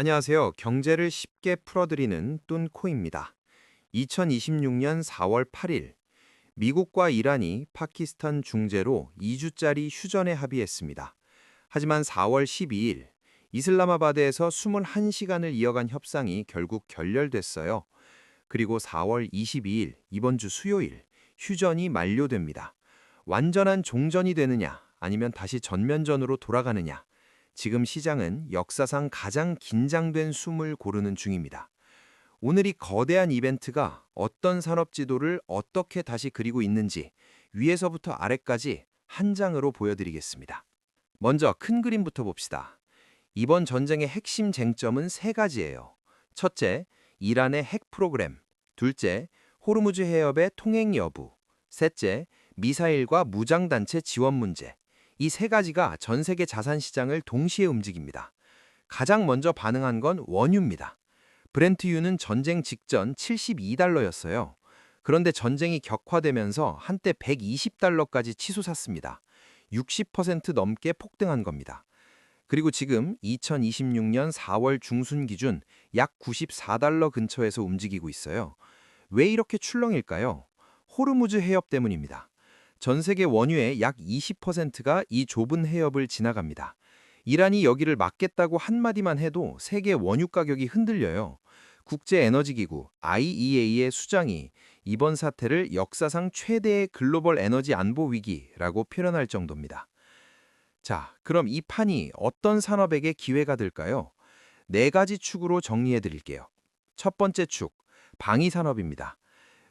안녕하세요. 경제를 쉽게 풀어드리는 뚠코입니다. 2026년 4월 8일, 미국과 이란이 파키스탄 중재로 2주짜리 휴전에 합의했습니다. 하지만 4월 12일, 이슬라마바드에서 21시간을 이어간 협상이 결국 결렬됐어요. 그리고 4월 22일, 이번 주 수요일, 휴전이 만료됩니다. 완전한 종전이 되느냐, 아니면 다시 전면전으로 돌아가느냐, 지금 시장은 역사상 가장 긴장된 숨을 고르는 중입니다. 오늘 이 거대한 이벤트가 어떤 산업 지도를 어떻게 다시 그리고 있는지 위에서부터 아래까지 한 장으로 보여드리겠습니다. 먼저 큰 그림부터 봅시다. 이번 전쟁의 핵심 쟁점은 세 가지예요. 첫째, 이란의 핵 프로그램. 둘째, 호르무즈 해협의 통행 여부. 셋째, 미사일과 무장단체 지원 문제. 이 세 가지가 전 세계 자산 시장을 동시에 움직입니다. 가장 먼저 반응한 건 원유입니다. 브렌트유는 전쟁 직전 72달러였어요. 그런데 전쟁이 격화되면서 한때 120달러까지 치솟았습니다. 60% 넘게 폭등한 겁니다. 그리고 지금 2026년 4월 중순 기준 약 94달러 근처에서 움직이고 있어요. 왜 이렇게 출렁일까요? 호르무즈 해협 때문입니다. 전 세계 원유의 약 20%가 이 좁은 해협을 지나갑니다. 이란이 여기를 막겠다고 한마디만 해도 세계 원유 가격이 흔들려요. 국제에너지기구 IEA의 수장이 이번 사태를 역사상 최대의 글로벌 에너지 안보 위기라고 표현할 정도입니다. 자, 그럼 이 판이 어떤 산업에게 기회가 될까요? 네 가지 축으로 정리해 드릴게요. 첫 번째 축, 방위 산업입니다.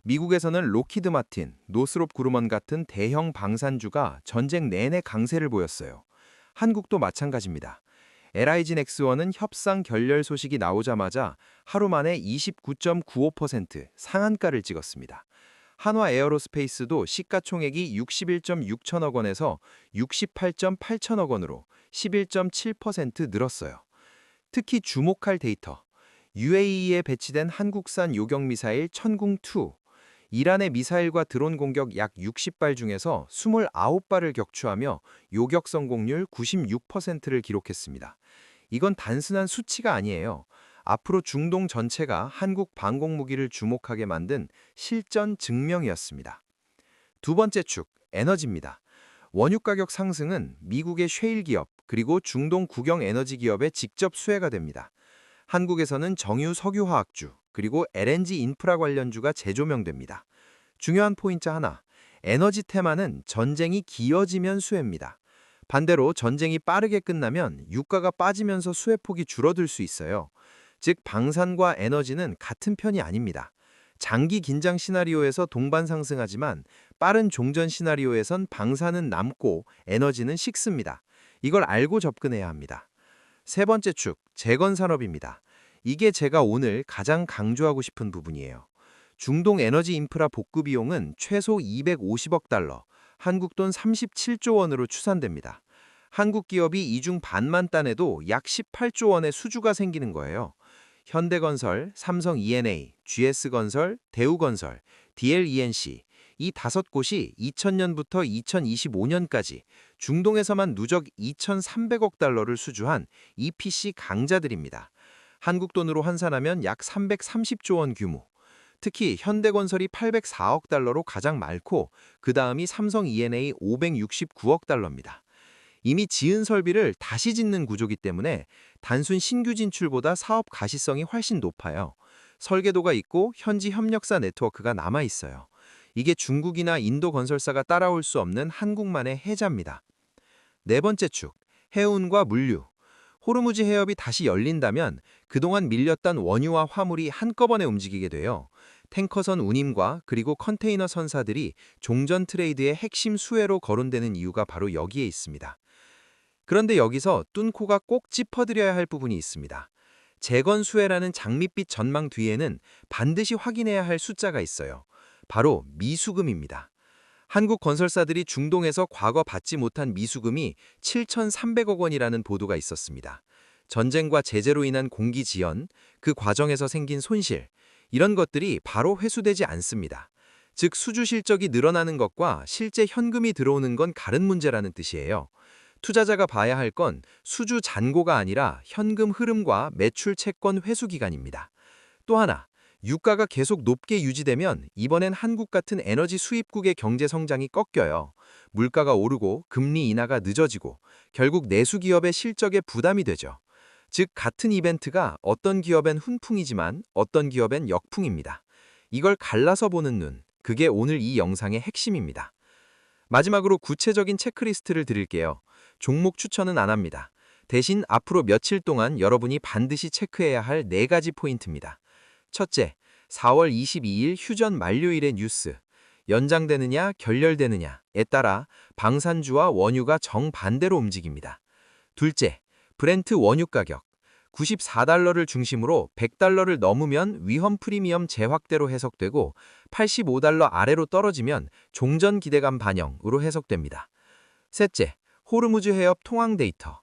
미국에서는 로키드 마틴, 노스롭 그루먼 같은 대형 방산주가 전쟁 내내 강세를 보였어요. 한국도 마찬가지입니다. LIG 넥스원은 협상 결렬 소식이 나오자마자 하루 만에 29.95% 상한가를 찍었습니다. 한화 에어로스페이스도 시가총액이 61.6천억 원에서 68.8천억 원으로 11.7% 늘었어요. 특히 주목할 데이터, UAE에 배치된 한국산 요격미사일 천궁2, 이란의 미사일과 드론 공격 약 60발 중에서 29발을 격추하며 요격 성공률 96%를 기록했습니다. 이건 단순한 수치가 아니에요. 앞으로 중동 전체가 한국 방공무기를 주목하게 만든 실전 증명이었습니다. 두 번째 축, 에너지입니다. 원유 가격 상승은 미국의 셰일 기업 그리고 중동 국영 에너지 기업에 직접 수혜가 됩니다. 한국에서는 정유 석유화학주 그리고 LNG 인프라 관련주가 재조명됩니다. 중요한 포인트 하나, 에너지 테마는 전쟁이 길어지면 수혜입니다. 반대로 전쟁이 빠르게 끝나면 유가가 빠지면서 수혜폭이 줄어들 수 있어요. 즉 방산과 에너지는 같은 편이 아닙니다. 장기 긴장 시나리오에서 동반 상승하지만 빠른 종전 시나리오에선 방산은 남고 에너지는 식습니다. 이걸 알고 접근해야 합니다. 세 번째 축, 재건 산업입니다. 이게 제가 오늘 가장 강조하고 싶은 부분이에요. 중동 에너지 인프라 복구 비용은 최소 250억 달러, 한국 돈 37조 원으로 추산됩니다. 한국 기업이 이중 반만 따내도 약 18조 원의 수주가 생기는 거예요. 현대건설, 삼성 E&A, GS건설, 대우건설, DLENC 이 다섯 곳이 2000년부터 2025년까지 중동에서만 누적 2,300억 달러를 수주한 EPC 강자들입니다. 한국 돈으로 환산하면 약 330조 원 규모. 특히 현대건설이 804억 달러로 가장 많고 그 다음이 삼성 E&A 569억 달러입니다. 이미 지은 설비를 다시 짓는 구조기 때문에 단순 신규 진출보다 사업 가시성이 훨씬 높아요. 설계도가 있고 현지 협력사 네트워크가 남아 있어요. 이게 중국이나 인도 건설사가 따라올 수 없는 한국만의 혜자입니다. 네 번째 축, 해운과 물류. 호르무즈 해협이 다시 열린다면 그동안 밀렸던 원유와 화물이 한꺼번에 움직이게 돼요. 탱커선 운임과 그리고 컨테이너 선사들이 종전 트레이드의 핵심 수혜로 거론되는 이유가 바로 여기에 있습니다. 그런데 여기서 뚠코가 꼭 짚어드려야 할 부분이 있습니다. 재건 수혜라는 장밋빛 전망 뒤에는 반드시 확인해야 할 숫자가 있어요. 바로 미수금입니다. 한국 건설사들이 중동에서 과거 받지 못한 미수금이 7,300억 원이라는 보도가 있었습니다. 전쟁과 제재로 인한 공기 지연, 그 과정에서 생긴 손실, 이런 것들이 바로 회수되지 않습니다. 즉 수주 실적이 늘어나는 것과 실제 현금이 들어오는 건 다른 문제라는 뜻이에요. 투자자가 봐야 할 건 수주 잔고가 아니라 현금 흐름과 매출 채권 회수 기간입니다. 또 하나, 유가가 계속 높게 유지되면 이번엔 한국 같은 에너지 수입국의 경제 성장이 꺾여요. 물가가 오르고 금리 인하가 늦어지고 결국 내수 기업의 실적에 부담이 되죠. 즉, 같은 이벤트가 어떤 기업엔 훈풍이지만 어떤 기업엔 역풍입니다. 이걸 갈라서 보는 눈, 그게 오늘 이 영상의 핵심입니다. 마지막으로 구체적인 체크리스트를 드릴게요. 종목 추천은 안 합니다. 대신 앞으로 며칠 동안 여러분이 반드시 체크해야 할 4가지 포인트입니다. 첫째, 4월 22일 휴전 만료일의 뉴스. 연장되느냐, 결렬되느냐에 따라 방산주와 원유가 정반대로 움직입니다. 둘째, 브렌트 원유 가격. 94달러를 중심으로 100달러를 넘으면 위험 프리미엄 재확대로 해석되고 85달러 아래로 떨어지면 종전 기대감 반영으로 해석됩니다. 셋째, 호르무즈 해협 통항 데이터.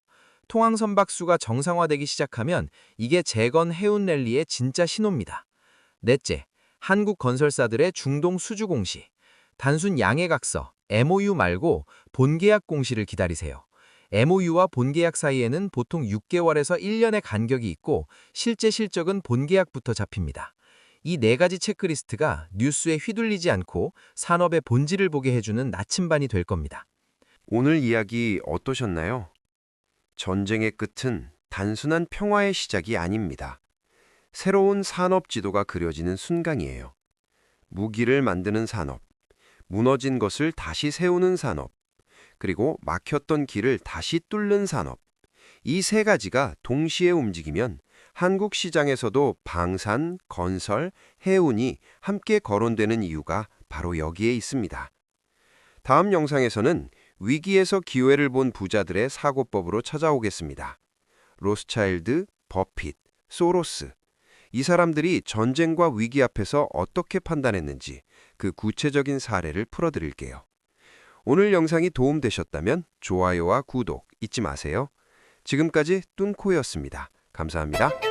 통항 선박수가 정상화되기 시작하면 이게 재건 해운 랠리의 진짜 신호입니다. 넷째, 한국 건설사들의 중동 수주 공시. 단순 양해각서, MOU 말고 본계약 공시를 기다리세요. MOU와 본계약 사이에는 보통 6개월에서 1년의 간격이 있고 실제 실적은 본계약부터 잡힙니다. 이 4가지 체크리스트가 뉴스에 휘둘리지 않고 산업의 본질을 보게 해주는 나침반이 될 겁니다. 오늘 이야기 어떠셨나요? 전쟁의 끝은 단순한 평화의 시작이 아닙니다. 새로운 산업 지도가 그려지는 순간이에요. 무기를 만드는 산업, 무너진 것을 다시 세우는 산업, 그리고 막혔던 길을 다시 뚫는 산업. 이 3가지가 동시에 움직이면 한국 시장에서도 방산, 건설, 해운이 함께 거론되는 이유가 바로 여기에 있습니다. 다음 영상에서는 위기에서 기회를 본 부자들의 사고법으로 찾아오겠습니다. 로스차일드, 버핏, 소로스. 이 사람들이 전쟁과 위기 앞에서 어떻게 판단했는지 그 구체적인 사례를 풀어드릴게요. 오늘 영상이 도움되셨다면 좋아요와 구독 잊지 마세요. 지금까지 뚠코였습니다. 감사합니다.